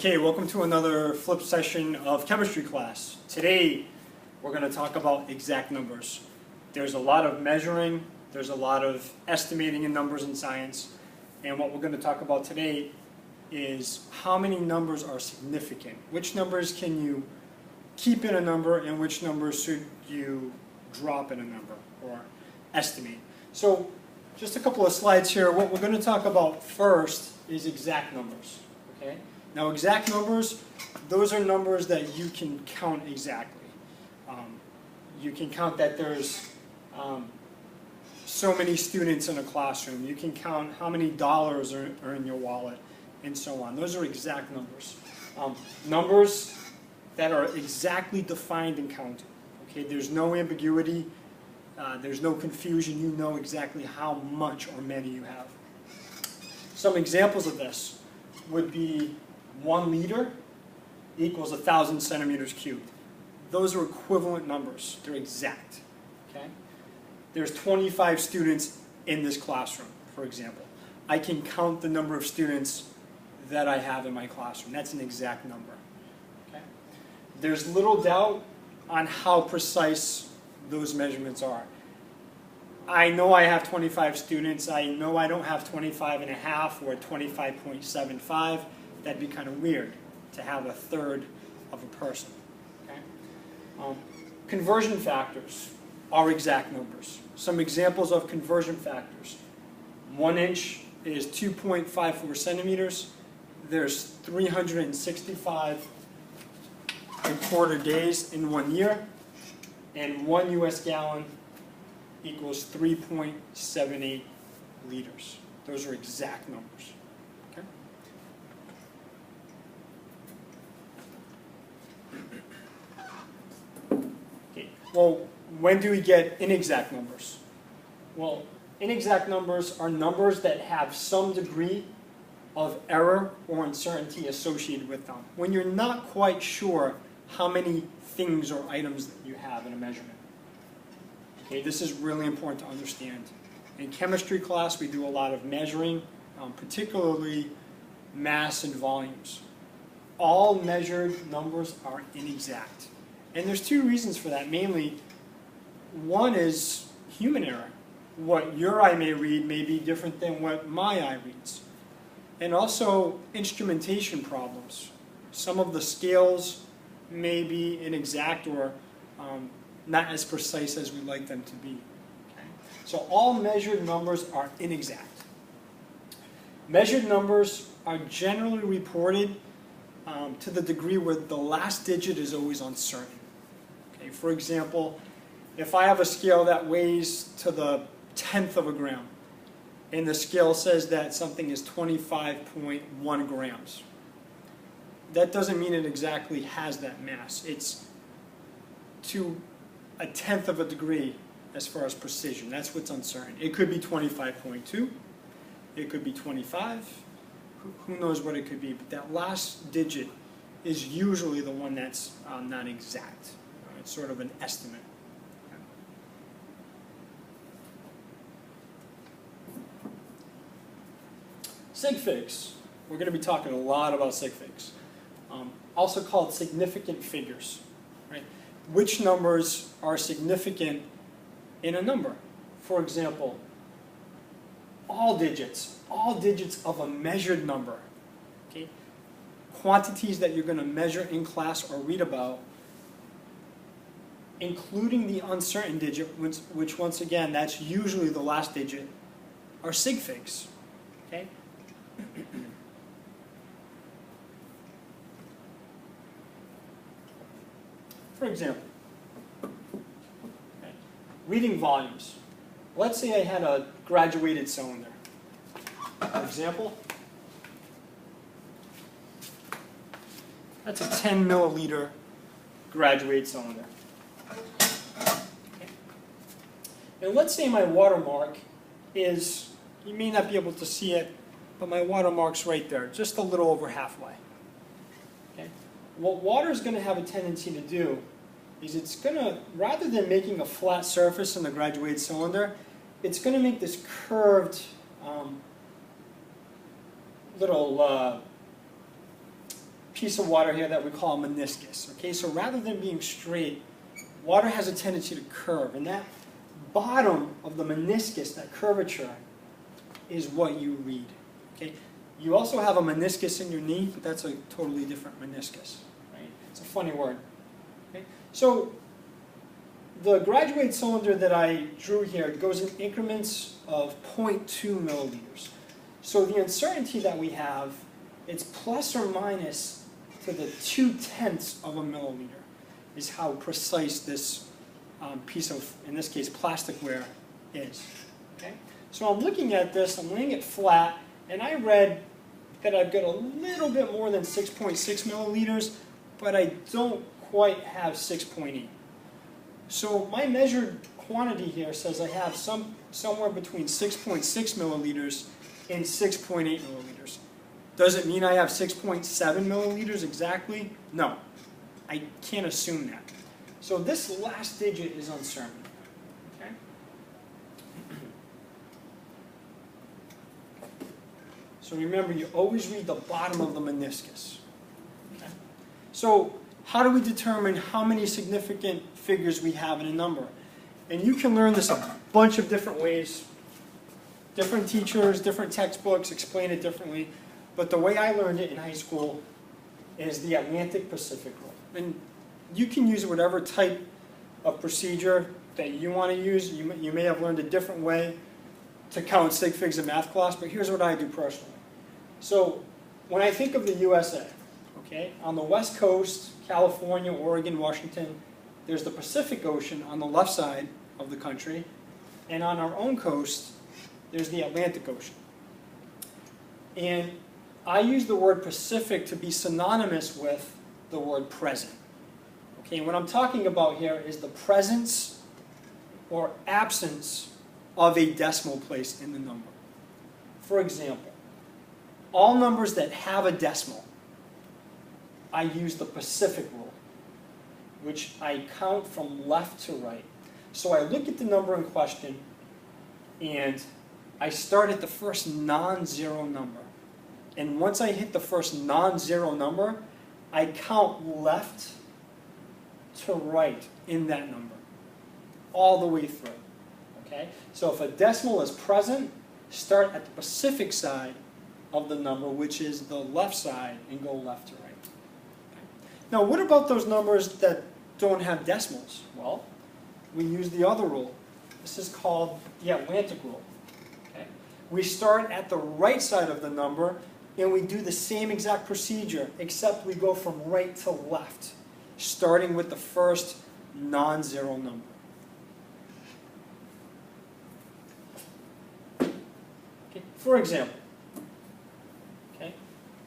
Okay, welcome to another flip session of chemistry class. Today we're going to talk about exact numbers. There's a lot of measuring, there's a lot of estimating in numbers in science, and what we're going to talk about today is how many numbers are significant. Which numbers can you keep in a number and which numbers should you drop in a number or estimate. So just a couple of slides here. What we're going to talk about first is exact numbers. Okay? Now exact numbers, those are numbers that you can count exactly. You can count that there's so many students in a classroom. You can count how many dollars are in your wallet and so on. Those are exact numbers. Numbers that are exactly defined and counted. Okay? There's no ambiguity. There's no confusion. You know exactly how much or many you have. Some examples of this would be 1 liter equals 1,000 centimeters cubed. Those are equivalent numbers. They're exact. Okay? There's 25 students in this classroom, for example. I can count the number of students that I have in my classroom. That's an exact number. Okay? There's little doubt on how precise those measurements are. I know I have 25 students. I know I don't have 25 and a half or 25.75. That'd be kind of weird to have a third of a person. Okay? Conversion factors are exact numbers. Some examples of conversion factors. 1 inch is 2.54 centimeters. There's 365 and quarter days in 1 year. And 1 US gallon equals 3.78 liters. Those are exact numbers. Okay? Okay. Well, when do we get inexact numbers? Well, inexact numbers are numbers that have some degree of error or uncertainty associated with them. When you're not quite sure how many things or items that you have in a measurement. Okay, this is really important to understand. In chemistry class, we do a lot of measuring, particularly mass and volumes. All measured numbers are inexact. And there's two reasons for that. Mainly, one is human error. What your eye may read may be different than what my eye reads. And also instrumentation problems. Some of the scales may be inexact or not as precise as we'd like them to be. Okay? So all measured numbers are inexact. Measured numbers are generally reported to the degree where the last digit is always uncertain. Okay? For example, if I have a scale that weighs to the 10th of a gram, and the scale says that something is 25.1 grams, that doesn't mean it exactly has that mass. It's to a 1/10 of a degree as far as precision. That's what's uncertain. It could be 25.2. It could be 25. Who knows what it could be? But that last digit is usually the one that's not exact. It's sort of an estimate. Sig figs. We're going to be talking a lot about sig figs. Also called significant figures. Right? Which numbers are significant in a number? For example, all digits of a measured number. Okay? Quantities that you're going to measure in class or read about, including the uncertain digit, which once again, that's usually the last digit, are sig figs. Okay? For example, okay, reading volumes. Let's say I had a graduated cylinder. For example, that's a 10 milliliter graduated cylinder. Okay. And let's say my watermark is, you may not be able to see it, but my watermark's right there, just a little over halfway. Okay. What water is going to have a tendency to do is it's going to, rather than making a flat surface in the graduated cylinder, it's going to make this curved little piece of water here that we call a meniscus. Okay, so rather than being straight, water has a tendency to curve, and that bottom of the meniscus, that curvature, is what you read. Okay, you also have a meniscus in your knee, but that's a totally different meniscus. Right? It's a funny word. Okay? So the graduate cylinder that I drew here goes in increments of 0.2 milliliters. So the uncertainty that we have, it's plus or minus to the 0.2 of a milliliter, is how precise this piece of, in this case, plasticware is. Okay? So I'm looking at this, I'm laying it flat, and I read that I've got a little bit more than 6.6 milliliters, but I don't quite have 6.8. So my measured quantity here says I have somewhere between 6.6 milliliters and 6.8 milliliters. Does it mean I have 6.7 milliliters exactly? No, I can't assume that. So this last digit is uncertain. Okay? So remember, you always read the bottom of the meniscus. Okay? So how do we determine how many significant figures we have in a number? And you can learn this a bunch of different ways. Different teachers, different textbooks explain it differently. But the way I learned it in high school is the Atlantic-Pacific rule. And you can use whatever type of procedure that you want to use. You may have learned a different way to count sig figs in math class, but here's what I do personally. So when I think of the USA, okay, on the West Coast, California, Oregon, Washington, there's the Pacific Ocean on the left side of the country, and on our own coast, there's the Atlantic Ocean. And I use the word Pacific to be synonymous with the word present. Okay, what I'm talking about here is the presence or absence of a decimal place in the number. For example, all numbers that have a decimal, I use the Pacific rule, which I count from left to right. So I look at the number in question, and I start at the first non-zero number. And once I hit the first non-zero number, I count left to right in that number, all the way through. Okay? So if a decimal is present, start at the Pacific side of the number, which is the left side, and go left to right. Okay? Now, what about those numbers that don't have decimals? Well, we use the other rule. This is called the Atlantic rule. Okay? We start at the right side of the number, and we do the same exact procedure, except we go from right to left, starting with the first non-zero number. Okay. For example, okay,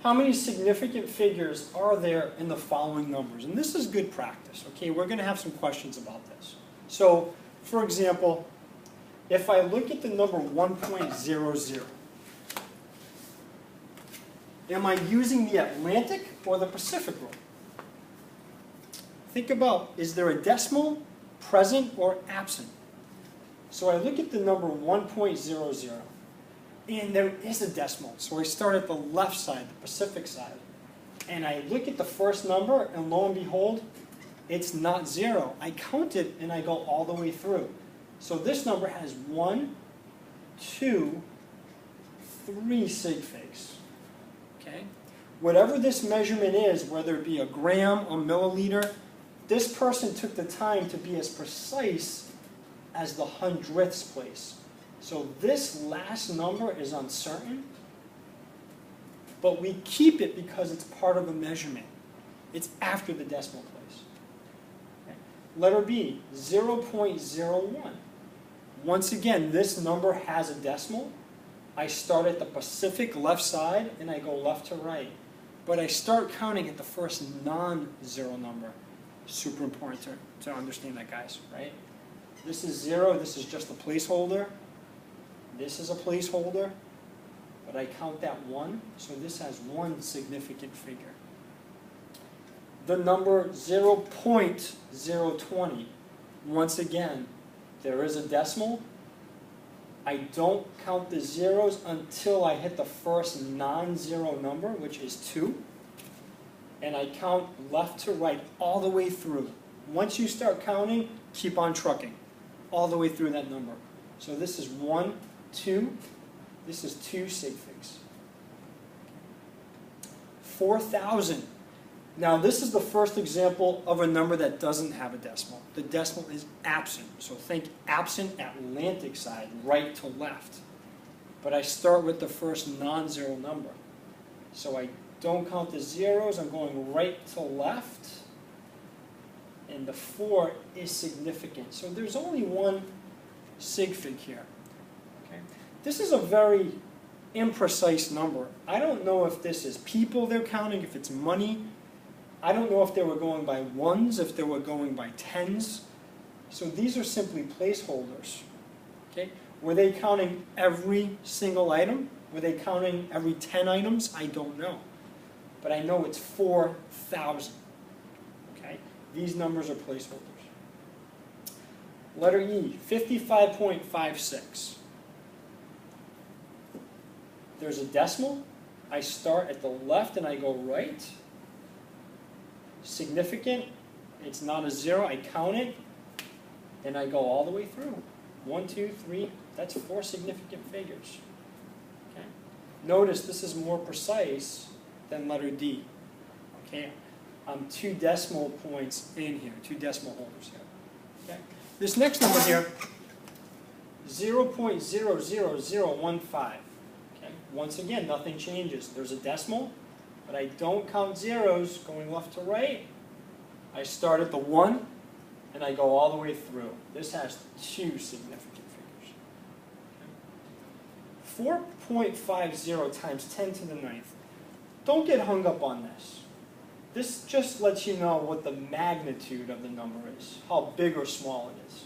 how many significant figures are there in the following numbers? And this is good practice. Okay, we're going to have some questions about this. So, for example, if I look at the number 1.00, am I using the Atlantic or the Pacific rule? Think about, is there a decimal, present, or absent? So I look at the number 1.00, and there is a decimal. So I start at the left side, the Pacific side. And I look at the first number, and lo and behold, it's not zero. I count it, and I go all the way through. So this number has 1, 2, 3 sig figs. Okay? Whatever this measurement is, whether it be a gram, a milliliter, this person took the time to be as precise as the hundredths place. So this last number is uncertain, but we keep it because it's part of a measurement. It's after the decimal place. Okay. Letter B, 0.01. Once again, this number has a decimal. I start at the Pacific left side, and I go left to right. But I start counting at the first non-zero number. Super important to understand that, guys, right? This is 0, this is just a placeholder. This is a placeholder, but I count that 1, so this has 1 significant figure. The number 0.020, once again, there is a decimal. I don't count the zeros until I hit the first non-zero number, which is 2. and I count left to right all the way through. Once you start counting, keep on trucking all the way through that number. So this is 1, 2, this is 2 sig figs. 4,000. Now this is the first example of a number that doesn't have a decimal. The decimal is absent. So think absent Atlantic side, right to left. But I start with the first non-zero number. So I don't count the zeros, I'm going right to left. And the 4 is significant. So there's only one sig fig here. Okay? This is a very imprecise number. I don't know if this is people they're counting, if it's money. I don't know if they were going by ones, if they were going by tens. So these are simply placeholders. Okay? Were they counting every single item? Were they counting every 10 items? I don't know. But I know it's 4,000. Okay? These numbers are placeholders. Letter E, 55.56. There's a decimal. I start at the left and I go right. Significant, it's not a zero, I count it, and I go all the way through. 1, 2, 3, that's 4 significant figures. Okay? Notice this is more precise than letter D. Okay? I'm 2 decimal points in here, 2 decimal holders here. Okay? This next number here, 0.00015. Okay? Once again, nothing changes. There's a decimal, but I don't count zeros going left to right. I start at the 1, and I go all the way through. This has 2 significant figures. 4.50 times 10 to the 9th. Don't get hung up on this. This just lets you know what the magnitude of the number is, how big or small it is.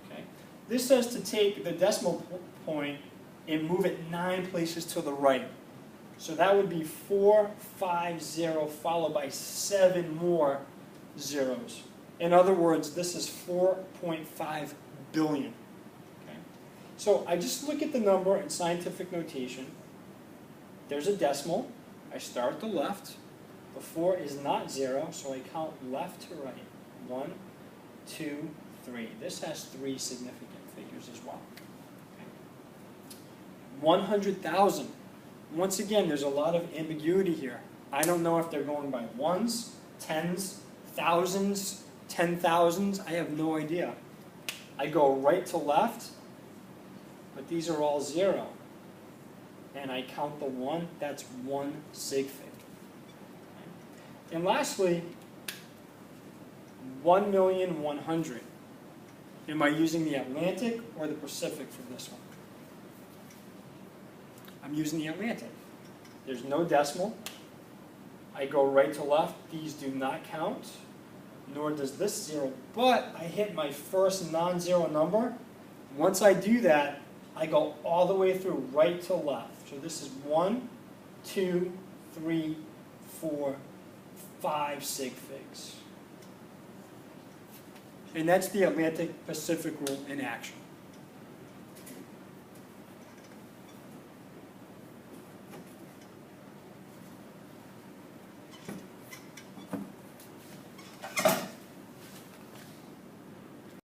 Okay? This says to take the decimal point and move it 9 places to the right. So that would be 450 followed by 7 more zeros. In other words, this is 4.5 billion. Okay? So I just look at the number in scientific notation. There's a decimal. I start at the left. The 4 is not 0, so I count left to right. 1, 2, 3. This has 3 significant figures as well. Okay? 100,000. Once again, there's a lot of ambiguity here. I don't know if they're going by ones, tens, thousands, 10,000s. I have no idea. I go right to left, but these are all 0. And I count the 1, that's 1 sig fig. And lastly, 1,100,000. Am I using the Atlantic or the Pacific for this one? I'm using the Atlantic. There's no decimal. I go right to left. These do not count, nor does this 0. But I hit my first non-zero number. Once I do that, I go all the way through, right to left. So this is 1, 2, 3, 4, 5 sig figs. And that's the Atlantic-Pacific rule in action.